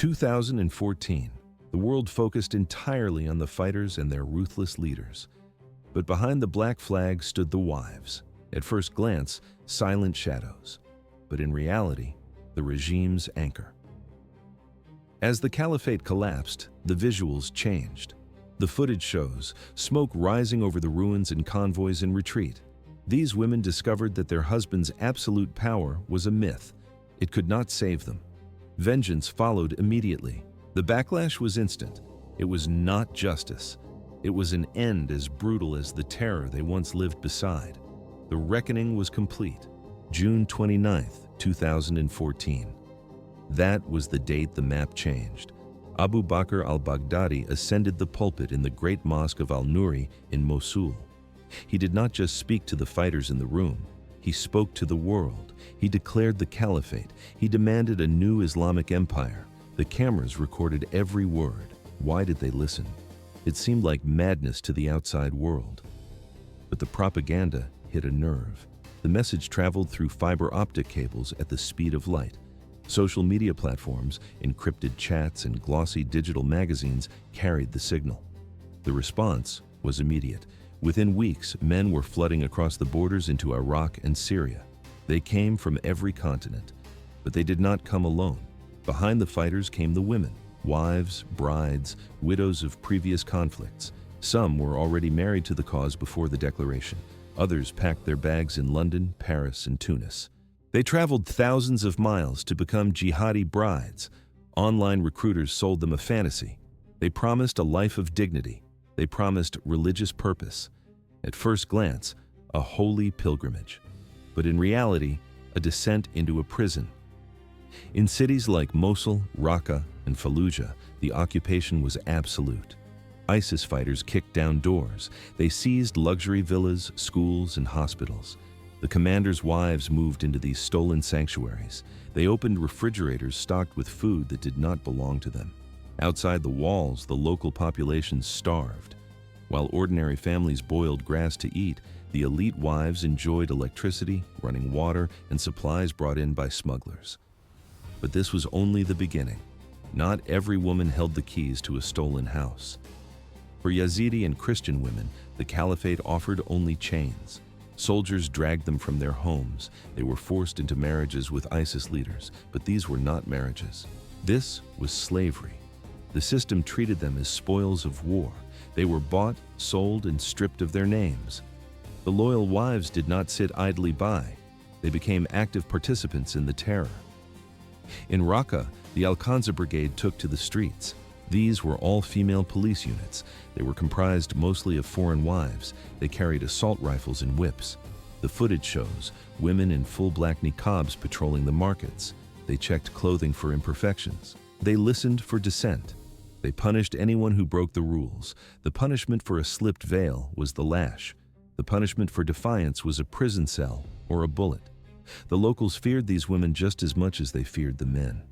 2014, the world focused entirely on the fighters and their ruthless leaders. But behind the black flag stood the wives. At first glance, silent shadows. But in reality, the regime's anchor. As the caliphate collapsed, the visuals changed. The footage shows smoke rising over the ruins and convoys in retreat. These women discovered that their husband's absolute power was a myth. It could not save them. Vengeance followed immediately. The backlash was instant. It was not justice. It was an end as brutal as the terror they once lived beside. The reckoning was complete. June 29, 2014. That was the date the map changed. Abu Bakr al-Baghdadi ascended the pulpit in the great mosque of al-Nuri in Mosul. He did not just speak to the fighters in the room. He spoke to the world. He declared the caliphate. He demanded a new Islamic empire. The cameras recorded every word. Why did they listen? It seemed like madness to the outside world. But the propaganda hit a nerve. The message traveled through fiber optic cables at the speed of light. Social media platforms, encrypted chats, and glossy digital magazines carried the signal. The response was immediate. Within weeks, men were flooding across the borders into Iraq and Syria. They came from every continent, but they did not come alone. Behind the fighters came the women, wives, brides, widows of previous conflicts. Some were already married to the cause before the declaration. Others packed their bags in London, Paris, and Tunis. They traveled thousands of miles to become jihadi brides. Online recruiters sold them a fantasy. They promised a life of dignity. They promised religious purpose. At first glance, a holy pilgrimage. But in reality, a descent into a prison. In cities like Mosul, Raqqa, and Fallujah, the occupation was absolute. ISIS fighters kicked down doors. They seized luxury villas, schools, and hospitals. The commanders' wives moved into these stolen sanctuaries. They opened refrigerators stocked with food that did not belong to them. Outside the walls, the local population starved. While ordinary families boiled grass to eat, the elite wives enjoyed electricity, running water, and supplies brought in by smugglers. But this was only the beginning. Not every woman held the keys to a stolen house. For Yazidi and Christian women, the caliphate offered only chains. Soldiers dragged them from their homes. They were forced into marriages with ISIS leaders, but these were not marriages. This was slavery. The system treated them as spoils of war. They were bought, sold, and stripped of their names. The loyal wives did not sit idly by. They became active participants in the terror. In Raqqa, the Al-Qanza Brigade took to the streets. These were all-female police units. They were comprised mostly of foreign wives. They carried assault rifles and whips. The footage shows women in full black niqabs patrolling the markets. They checked clothing for imperfections. They listened for dissent. They punished anyone who broke the rules. The punishment for a slipped veil was the lash. The punishment for defiance was a prison cell or a bullet. The locals feared these women just as much as they feared the men.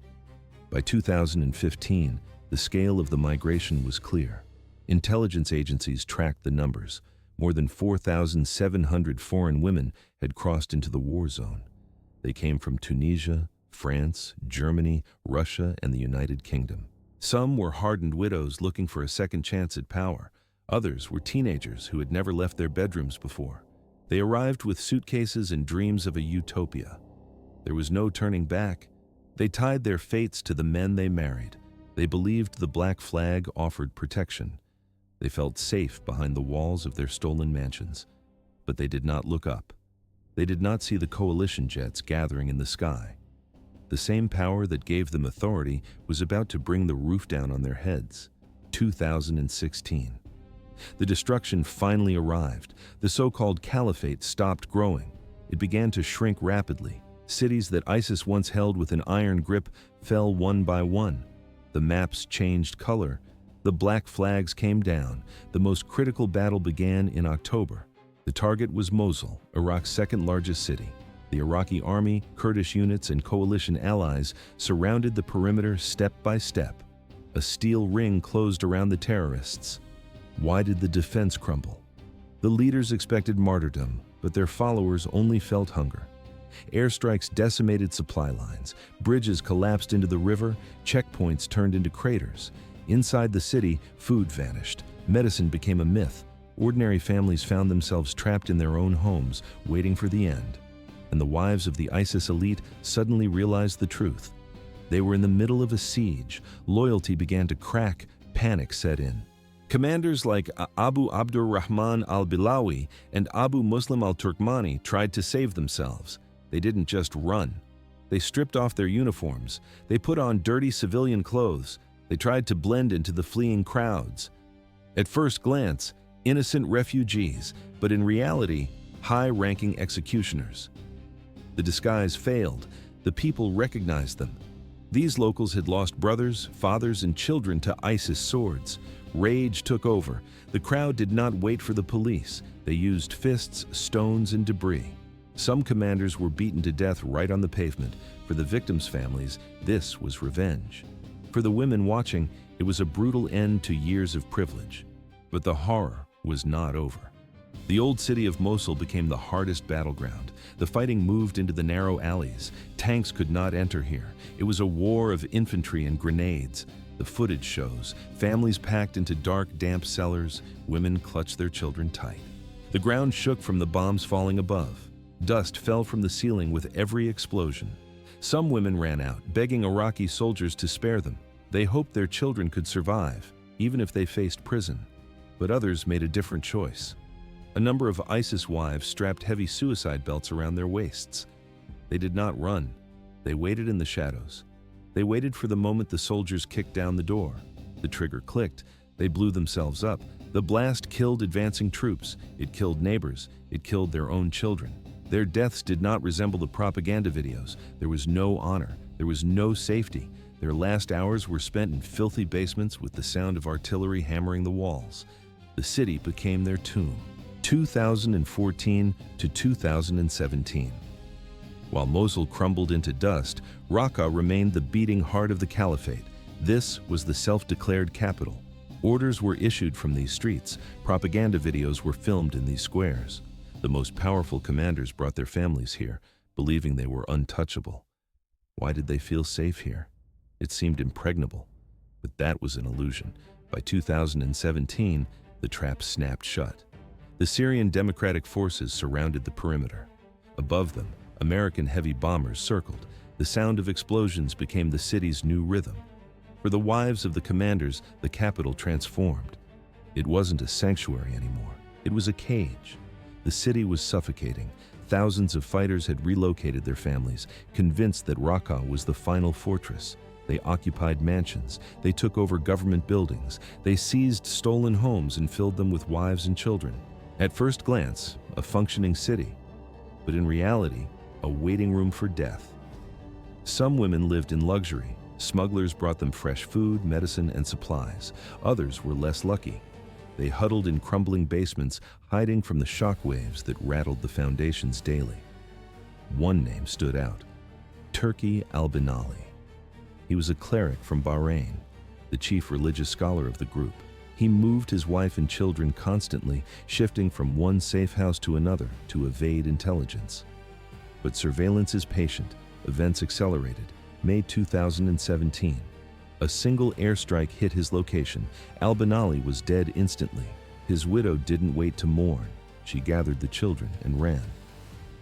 By 2015, the scale of the migration was clear. Intelligence agencies tracked the numbers. More than 4,700 foreign women had crossed into the war zone. They came from Tunisia, France, Germany, Russia, and the United Kingdom. Some were hardened widows looking for a second chance at power. Others were teenagers who had never left their bedrooms before. They arrived with suitcases and dreams of a utopia. There was no turning back. They tied their fates to the men they married. They believed the black flag offered protection. They felt safe behind the walls of their stolen mansions. But they did not look up. They did not see the coalition jets gathering in the sky. The same power that gave them authority was about to bring the roof down on their heads. 2016. The destruction finally arrived. The so-called caliphate stopped growing. It began to shrink rapidly. Cities that ISIS once held with an iron grip fell one by one. The maps changed color. The black flags came down. The most critical battle began in October. The target was Mosul, Iraq's second largest city. The Iraqi army, Kurdish units, and coalition allies surrounded the perimeter step by step. A steel ring closed around the terrorists. Why did the defense crumble? The leaders expected martyrdom, but their followers only felt hunger. Airstrikes decimated supply lines, bridges collapsed into the river, checkpoints turned into craters. Inside the city, food vanished, medicine became a myth. Ordinary families found themselves trapped in their own homes, waiting for the end. And the wives of the ISIS elite suddenly realized the truth. They were in the middle of a siege. Loyalty began to crack, panic set in. Commanders like Abu Abdurrahman al-Bilawi and Abu Muslim al-Turkmani tried to save themselves. They didn't just run. They stripped off their uniforms. They put on dirty civilian clothes. They tried to blend into the fleeing crowds. At first glance, innocent refugees, but in reality, high-ranking executioners. The disguise failed. The people recognized them. These locals had lost brothers, fathers, and children to ISIS swords. Rage took over. The crowd did not wait for the police. They used fists, stones, and debris. Some commanders were beaten to death right on the pavement. For the victims' families, this was revenge. For the women watching, it was a brutal end to years of privilege. But the horror was not over. The old city of Mosul became the hardest battleground. The fighting moved into the narrow alleys. Tanks could not enter here. It was a war of infantry and grenades. The footage shows families packed into dark, damp cellars. Women clutched their children tight. The ground shook from the bombs falling above. Dust fell from the ceiling with every explosion. Some women ran out, begging Iraqi soldiers to spare them. They hoped their children could survive, even if they faced prison. But others made a different choice. A number of ISIS wives strapped heavy suicide belts around their waists. They did not run. They waited in the shadows. They waited for the moment the soldiers kicked down the door. The trigger clicked. They blew themselves up. The blast killed advancing troops. It killed neighbors. It killed their own children. Their deaths did not resemble the propaganda videos. There was no honor. There was no safety. Their last hours were spent in filthy basements with the sound of artillery hammering the walls. The city became their tomb. 2014 to 2017. While Mosul crumbled into dust, Raqqa remained the beating heart of the caliphate. This was the self-declared capital. Orders were issued from these streets. Propaganda videos were filmed in these squares. The most powerful commanders brought their families here, believing they were untouchable. Why did they feel safe here? It seemed impregnable. But that was an illusion. By 2017, the trap snapped shut. The Syrian Democratic Forces surrounded the perimeter. Above them, American heavy bombers circled. The sound of explosions became the city's new rhythm. For the wives of the commanders, the capital transformed. It wasn't a sanctuary anymore. It was a cage. The city was suffocating. Thousands of fighters had relocated their families, convinced that Raqqa was the final fortress. They occupied mansions. They took over government buildings. They seized stolen homes and filled them with wives and children. At first glance, a functioning city, but in reality, a waiting room for death. Some women lived in luxury. Smugglers brought them fresh food, medicine, and supplies. Others were less lucky. They huddled in crumbling basements, hiding from the shockwaves that rattled the foundations daily. One name stood out: Turki al-Binali. He was a cleric from Bahrain, the chief religious scholar of the group. He moved his wife and children constantly, shifting from one safe house to another to evade intelligence. But surveillance is patient. Events accelerated. May 2017. A single airstrike hit his location. Al-Binali was dead instantly. His widow didn't wait to mourn. She gathered the children and ran.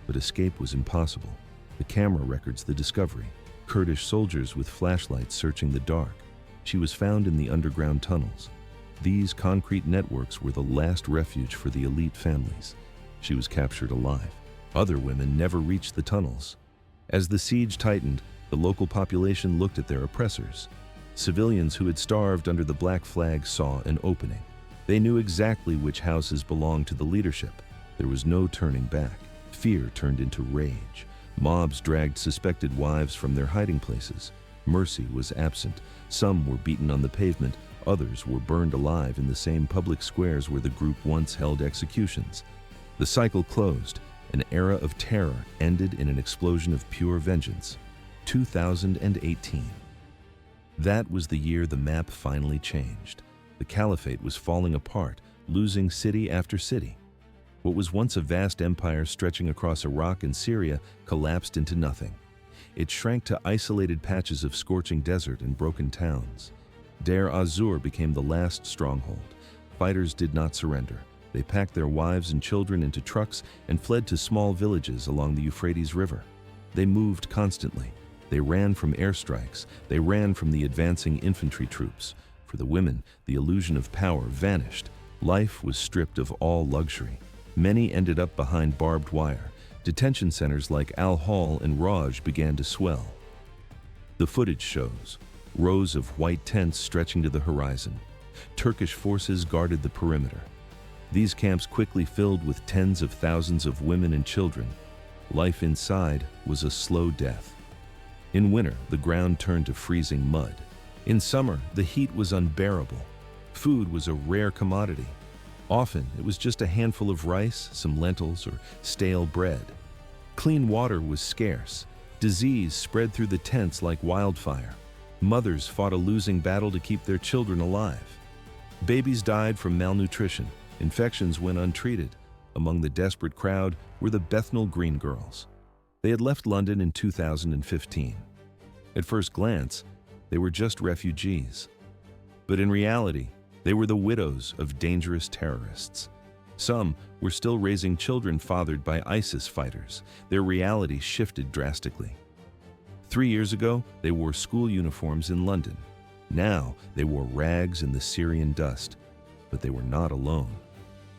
But escape was impossible. The camera records the discovery. Kurdish soldiers with flashlights searching the dark. She was found in the underground tunnels. These concrete networks were the last refuge for the elite families. She was captured alive. Other women never reached the tunnels. As the siege tightened, the local population looked at their oppressors. Civilians who had starved under the black flag saw an opening. They knew exactly which houses belonged to the leadership. There was no turning back. Fear turned into rage. Mobs dragged suspected wives from their hiding places. Mercy was absent. Some were beaten on the pavement. Others were burned alive in the same public squares where the group once held executions. The cycle closed. An era of terror ended in an explosion of pure vengeance. 2018. That was the year the map finally changed. The caliphate was falling apart, losing city after city. What was once a vast empire stretching across Iraq and Syria collapsed into nothing. It shrank to isolated patches of scorching desert and broken towns. Deir az-Zor became the last stronghold. Fighters did not surrender. They packed their wives and children into trucks and fled to small villages along the Euphrates River. They moved constantly. They ran from airstrikes. They ran from the advancing infantry troops. For the women, the illusion of power vanished. Life was stripped of all luxury. Many ended up behind barbed wire. Detention centers like Al-Hol and Raj began to swell. The footage shows rows of white tents stretching to the horizon. Turkish forces guarded the perimeter. These camps quickly filled with tens of thousands of women and children. Life inside was a slow death. In winter, the ground turned to freezing mud. In summer, the heat was unbearable. Food was a rare commodity. Often, it was just a handful of rice, some lentils, or stale bread. Clean water was scarce. Disease spread through the tents like wildfire. Mothers fought a losing battle to keep their children alive. Babies died from malnutrition. Infections went untreated. Among the desperate crowd were the Bethnal Green girls. They had left London in 2015. At first glance, they were just refugees. But in reality, they were the widows of dangerous terrorists. Some were still raising children fathered by ISIS fighters. Their reality shifted drastically. 3 years ago, they wore school uniforms in London. Now, they wore rags in the Syrian dust. But they were not alone.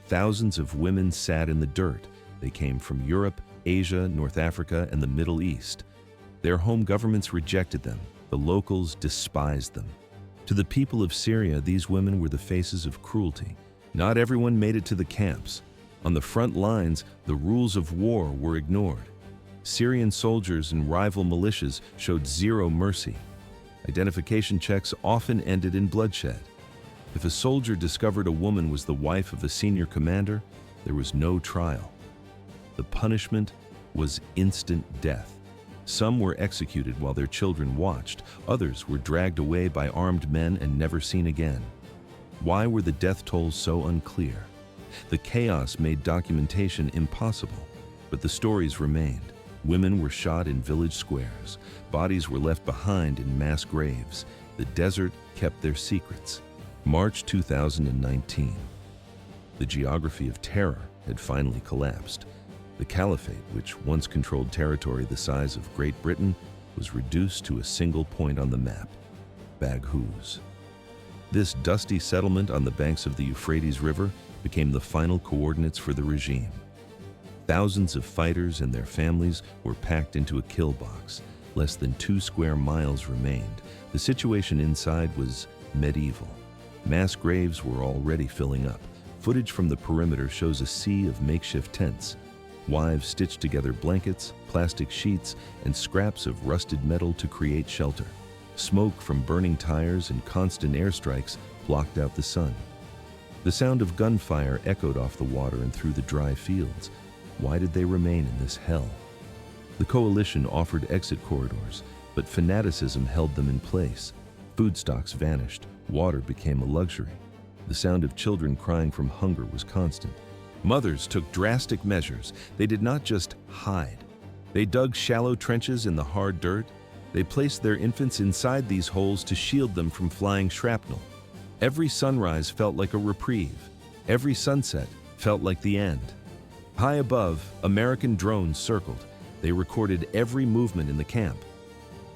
Thousands of women sat in the dirt. They came from Europe, Asia, North Africa, and the Middle East. Their home governments rejected them. The locals despised them. To the people of Syria, these women were the faces of cruelty. Not everyone made it to the camps. On the front lines, the rules of war were ignored. Syrian soldiers and rival militias showed zero mercy. Identification checks often ended in bloodshed. If a soldier discovered a woman was the wife of a senior commander, there was no trial. The punishment was instant death. Some were executed while their children watched. Others were dragged away by armed men and never seen again. Why were the death tolls so unclear? The chaos made documentation impossible, but the stories remained. Women were shot in village squares. Bodies were left behind in mass graves. The desert kept their secrets. March 2019. The geography of terror had finally collapsed. The caliphate, which once controlled territory the size of Great Britain, was reduced to a single point on the map, Baghouz. This dusty settlement on the banks of the Euphrates River became the final coordinates for the regime. Thousands of fighters and their families were packed into a kill box. Less than 2 square miles remained. The situation inside was medieval. Mass graves were already filling up. Footage from the perimeter shows a sea of makeshift tents. Wives stitched together blankets, plastic sheets, and scraps of rusted metal to create shelter. Smoke from burning tires and constant airstrikes blocked out the sun. The sound of gunfire echoed off the water and through the dry fields. Why did they remain in this hell? The coalition offered exit corridors, but fanaticism held them in place. Food stocks vanished. Water became a luxury. The sound of children crying from hunger was constant. Mothers took drastic measures. They did not just hide. They dug shallow trenches in the hard dirt. They placed their infants inside these holes to shield them from flying shrapnel. Every sunrise felt like a reprieve. Every sunset felt like the end. High above, American drones circled. They recorded every movement in the camp.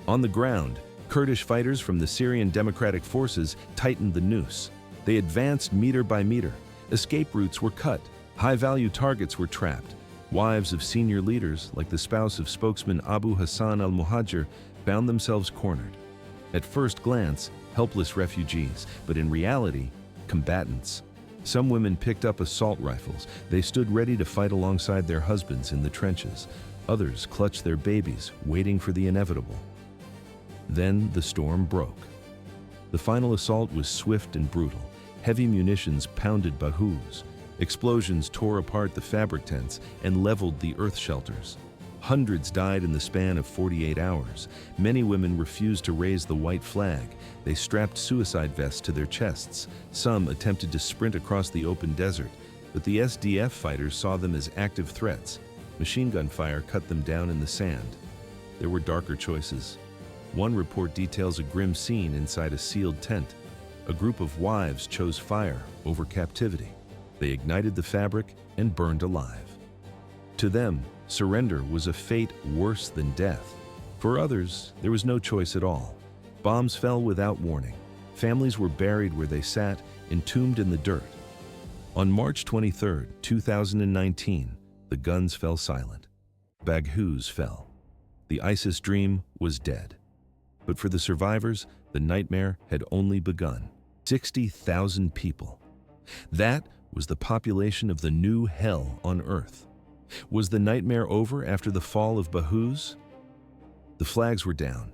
On the ground, Kurdish fighters from the Syrian Democratic Forces tightened the noose. They advanced meter by meter. Escape routes were cut. High-value targets were trapped. Wives of senior leaders, like the spouse of spokesman Abu Hassan al-Muhajir, found themselves cornered. At first glance, helpless refugees, but in reality, combatants. Some women picked up assault rifles. They stood ready to fight alongside their husbands in the trenches. Others clutched their babies, waiting for the inevitable. Then the storm broke. The final assault was swift and brutal. Heavy munitions pounded Baghouz. Explosions tore apart the fabric tents and leveled the earth shelters. Hundreds died in the span of 48 hours. Many women refused to raise the white flag. They strapped suicide vests to their chests. Some attempted to sprint across the open desert. but the SDF fighters saw them as active threats. Machine gun fire cut them down in the sand. There were darker choices. One report details a grim scene inside a sealed tent. A group of wives chose fire over captivity. They ignited the fabric and burned alive. To them, surrender was a fate worse than death. For others, there was no choice at all. Bombs fell without warning. Families were buried where they sat, entombed in the dirt. On March 23, 2019, the guns fell silent. Baghouz fell. The ISIS dream was dead. But for the survivors, the nightmare had only begun. 60,000 people. That was the population of the new hell on earth. Was the nightmare over after the fall of Baghouz? The flags were down,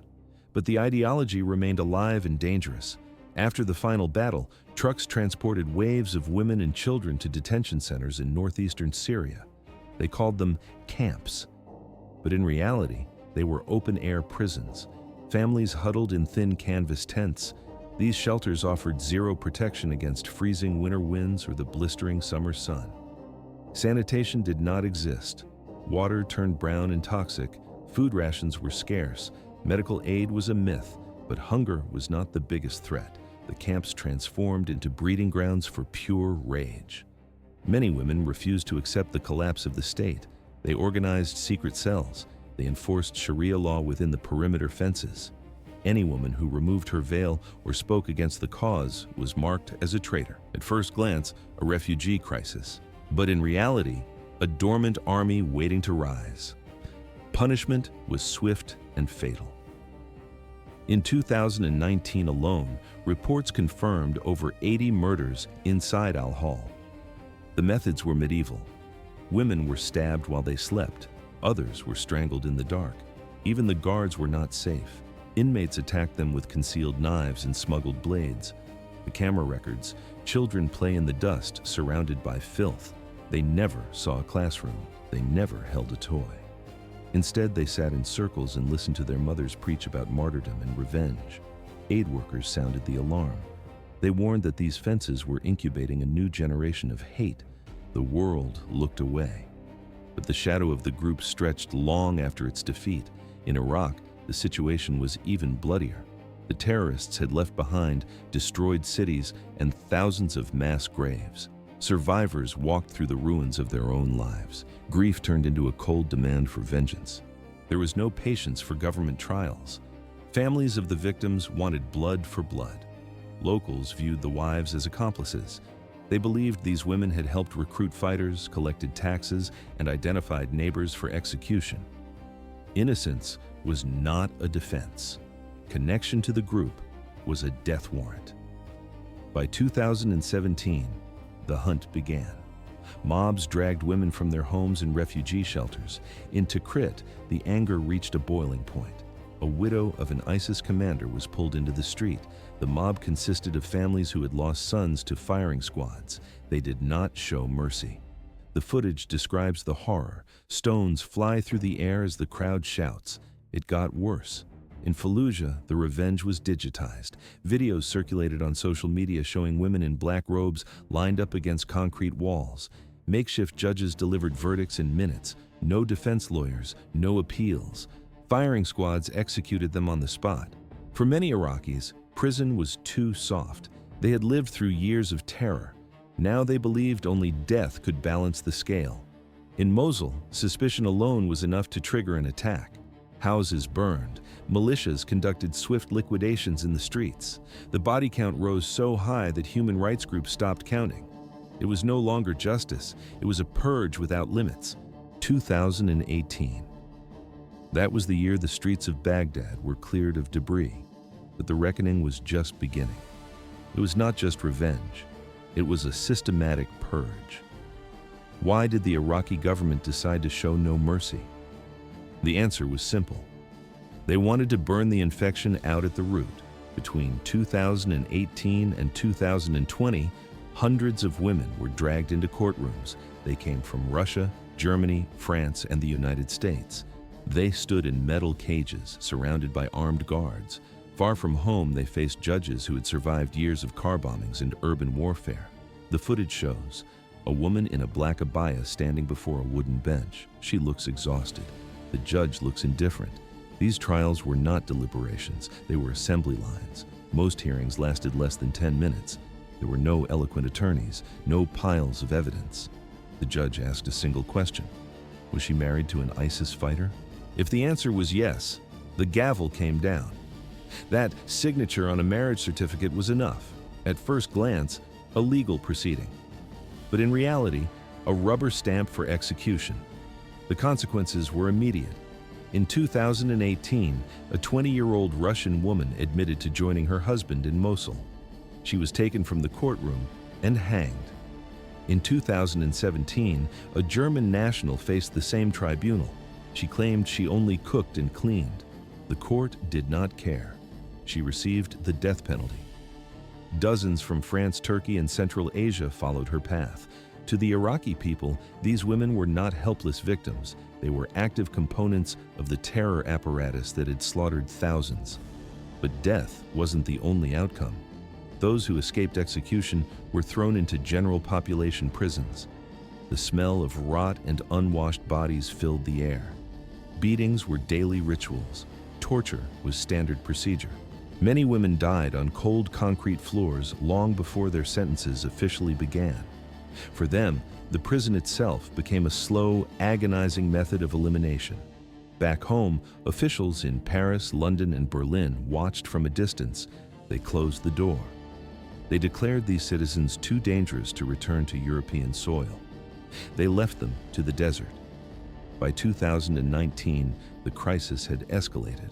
but the ideology remained alive and dangerous. After the final battle, trucks transported waves of women and children to detention centers in northeastern Syria. They called them camps. But in reality, they were open-air prisons. Families huddled in thin canvas tents. These shelters offered zero protection against freezing winter winds or the blistering summer sun. Sanitation did not exist. Water turned brown and toxic. Food rations were scarce. Medical aid was a myth, but hunger was not the biggest threat. The camps transformed into breeding grounds for pure rage. Many women refused to accept the collapse of the state. They organized secret cells. They enforced Sharia law within the perimeter fences. Any woman who removed her veil or spoke against the cause was marked as a traitor. At first glance, a refugee crisis. But in reality, a dormant army waiting to rise. Punishment was swift and fatal. In 2019 alone, reports confirmed over 80 murders inside Al-Hol. The methods were medieval. Women were stabbed while they slept. Others were strangled in the dark. Even the guards were not safe. Inmates attacked them with concealed knives and smuggled blades. The camera records, children play in the dust surrounded by filth. They never saw a classroom. They never held a toy. Instead, they sat in circles and listened to their mothers preach about martyrdom and revenge. Aid workers sounded the alarm. They warned that these fences were incubating a new generation of hate. The world looked away. But the shadow of the group stretched long after its defeat. In Iraq, the situation was even bloodier. The terrorists had left behind destroyed cities and thousands of mass graves. Survivors walked through the ruins of their own lives. Grief turned into a cold demand for vengeance. There was no patience for government trials. Families of the victims wanted blood for blood. Locals viewed the wives as accomplices. They believed these women had helped recruit fighters, collected taxes, and identified neighbors for execution. Innocence was not a defense. Connection to the group was a death warrant. By 2017, the hunt began. Mobs dragged women from their homes and refugee shelters. In Tikrit, the anger reached a boiling point. A widow of an ISIS commander was pulled into the street. The mob consisted of families who had lost sons to firing squads. They did not show mercy. The footage describes the horror. Stones fly through the air as the crowd shouts. It got worse. In Fallujah, the revenge was digitized. Videos circulated on social media showing women in black robes lined up against concrete walls. Makeshift judges delivered verdicts in minutes. No defense lawyers, no appeals. Firing squads executed them on the spot. For many Iraqis, prison was too soft. They had lived through years of terror. Now they believed only death could balance the scale. In Mosul, suspicion alone was enough to trigger an attack. Houses burned. Militias conducted swift liquidations in the streets. The body count rose so high that human rights groups stopped counting. It was no longer justice. It was a purge without limits. 2018. That was the year the streets of Baghdad were cleared of debris. But the reckoning was just beginning. It was not just revenge. It was a systematic purge. Why did the Iraqi government decide to show no mercy? The answer was simple. They wanted to burn the infection out at the root. Between 2018 and 2020, hundreds of women were dragged into courtrooms. They came from Russia, Germany, France, and the United States. They stood in metal cages, surrounded by armed guards. Far from home, they faced judges who had survived years of car bombings and urban warfare. The footage shows A woman in a black abaya standing before a wooden bench. She looks exhausted. The judge looks indifferent. These trials were not deliberations, they were assembly lines. Most hearings lasted less than 10 minutes. There were no eloquent attorneys, no piles of evidence. The judge asked a single question. Was she married to an ISIS fighter? If the answer was yes, the gavel came down. That signature on a marriage certificate was enough. At first glance, a legal proceeding. But in reality, a rubber stamp for execution. The consequences were immediate. In 2018, a 20-year-old Russian woman admitted to joining her husband in Mosul. She was taken from the courtroom and hanged. In 2017, a German national faced the same tribunal. She claimed she only cooked and cleaned. The court did not care. She received the death penalty. Dozens from France, Turkey, and Central Asia followed her path. To the Iraqi people, these women were not helpless victims. They were active components of the terror apparatus that had slaughtered thousands. But death wasn't the only outcome. Those who escaped execution were thrown into general population prisons. The smell of rot and unwashed bodies filled the air. Beatings were daily rituals. Torture was standard procedure. Many women died on cold concrete floors long before their sentences officially began. For them, the prison itself became a slow, agonizing method of elimination. Back home, officials in Paris, London, and Berlin watched from a distance. They closed the door. They declared these citizens too dangerous to return to European soil. They left them to the desert. By 2019, the crisis had escalated.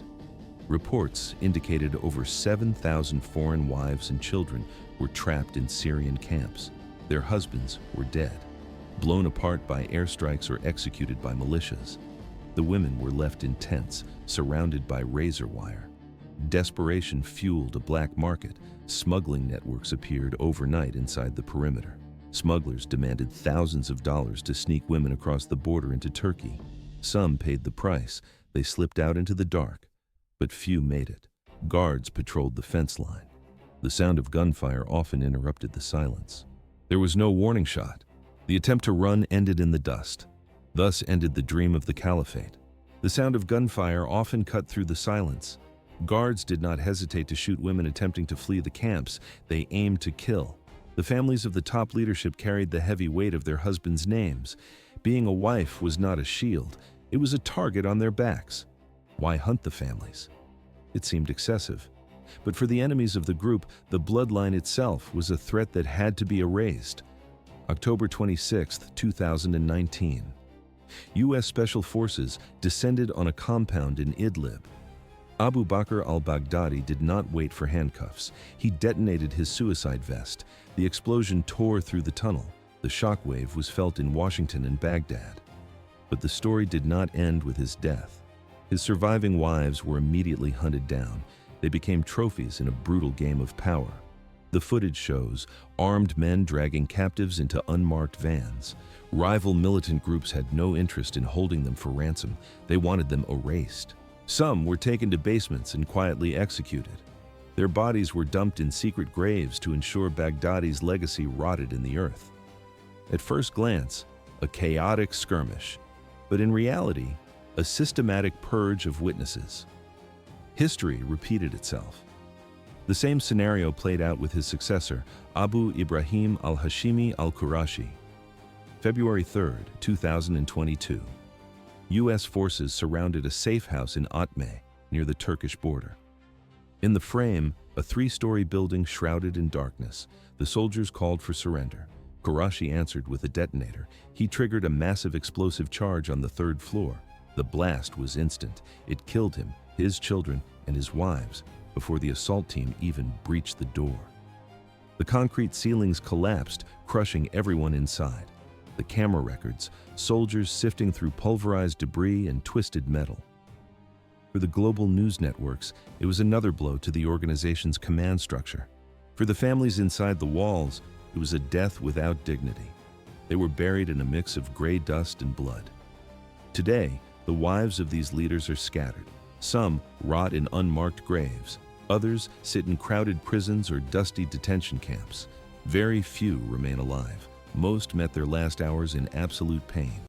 Reports indicated over 7,000 foreign wives and children were trapped in Syrian camps. Their husbands were dead, blown apart by airstrikes or executed by militias. The women were left in tents, surrounded by razor wire. Desperation fueled a black market. Smuggling networks appeared overnight inside the perimeter. Smugglers demanded thousands of dollars to sneak women across the border into Turkey. Some paid the price. They slipped out into the dark, but few made it. Guards patrolled the fence line. The sound of gunfire often interrupted the silence. There was no warning shot. The attempt to run ended in the dust. Thus ended the dream of the caliphate. The sound of gunfire often cut through the silence. Guards did not hesitate to shoot women attempting to flee the camps. They aimed to kill. The families of the top leadership carried the heavy weight of their husbands' names. Being a wife was not a shield. It was a target on their backs. Why hunt the families? It seemed excessive. But for the enemies of the group, the bloodline itself was a threat that had to be erased. October 26, 2019. U.S. Special Forces descended on a compound in Idlib. Abu Bakr al-Baghdadi did not wait for handcuffs. He detonated his suicide vest. The explosion tore through the tunnel. The shockwave was felt in Washington and Baghdad. But the story did not end with his death. His surviving wives were immediately hunted down. They became trophies in a brutal game of power. The footage shows armed men dragging captives into unmarked vans. Rival militant groups had no interest in holding them for ransom. They wanted them erased. Some were taken to basements and quietly executed. Their bodies were dumped in secret graves to ensure Baghdadi's legacy rotted in the earth. At first glance, a chaotic skirmish, but in reality, a systematic purge of witnesses. History repeated itself. The same scenario played out with his successor, Abu Ibrahim al-Hashimi al-Qurashi. February 3, 2022. U.S. forces surrounded a safe house in Atme, near the Turkish border. In the frame, a 3-story building shrouded in darkness. The soldiers called for surrender. Qurashi answered with a detonator. He triggered a massive explosive charge on the 3rd floor. The blast was instant. It killed him, his children, and his wives before the assault team even breached the door. The concrete ceilings collapsed, crushing everyone inside. The camera records, soldiers sifting through pulverized debris and twisted metal. For the global news networks, it was another blow to the organization's command structure. For the families inside the walls, it was a death without dignity. They were buried in a mix of gray dust and blood. Today, the wives of these leaders are scattered. Some rot in unmarked graves. Others sit in crowded prisons or dusty detention camps. Very few remain alive. Most met their last hours in absolute pain.